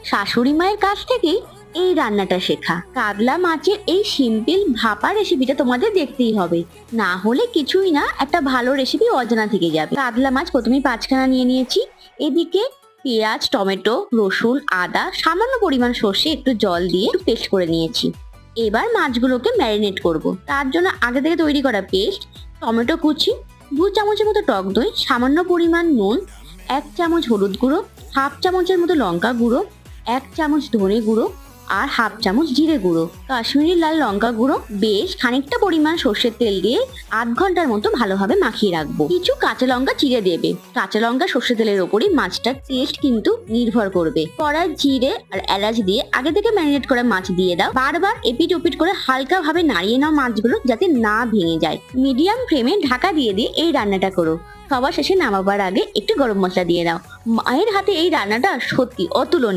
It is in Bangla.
শাশুড়ি মায়ের কাছ থেকেই এই রান্নাটা শেখা। কাতলা মাছের এই সিম্পল ভাপা রেসিপিটা তোমাদের দেখতেই হবে, না হলে কিছুই না, একটা ভালো রেসিপি অজানা থেকে যাবে। কাতলা মাছ প্রথমে 5খানা নিয়ে নিয়েছি। এদিকে পেঁয়াজ, টমেটো, রসুন, আদা, সামান্য পরিমাণ সর্ষে, একটু জল দিয়ে পেস্ট করে নিয়েছি। এবার মাছগুলোকে ম্যারিনেট করব। তার জন্য আগে থেকে তৈরি করা পেস্ট, টমেটো কুচি, 2 চামচের মতো টক দই, সামান্য পরিমাণ নুন, 1 চামচ হলুদ গুঁড়ো, হাফ চামচের মতো লঙ্কা গুঁড়ো, 1 চামচ ধনে গুঁড়ো আর হাফ চামচ জিরে গুঁড়ো, কাশ্মীরি লাল লঙ্কা গুঁড়ো, বেশ খানিকটা পরিমাণ সর্ষের তেল দিয়ে 8 ঘন্টার মতো ভালোভাবে মাখিয়ে রাখবো। কিছু কাঁচা লঙ্কা চিড়ে দেবে। কাঁচা লঙ্কা সর্ষের তেলের ওপরই মাছটার টেস্ট কিন্তু নির্ভর করবে। কড়াই জিরে আর এলাচ দিয়ে আগে থেকে ম্যারিনেট করা মাছ দিয়ে দাও। বারবার এপিট ওপিট করে হালকা ভাবে নাড়িয়ে নাও মাছগুলো, যাতে না ভেঙে যায়। মিডিয়াম ফ্লেমে ঢাকা দিয়ে দিয়ে এই রান্নাটা করো। সবার শেষে নামাবার আগে একটু গরম মশলা দিয়ে দাও। মায়ের হাতে এই রান্নাটা সত্যি অতুলনীয়।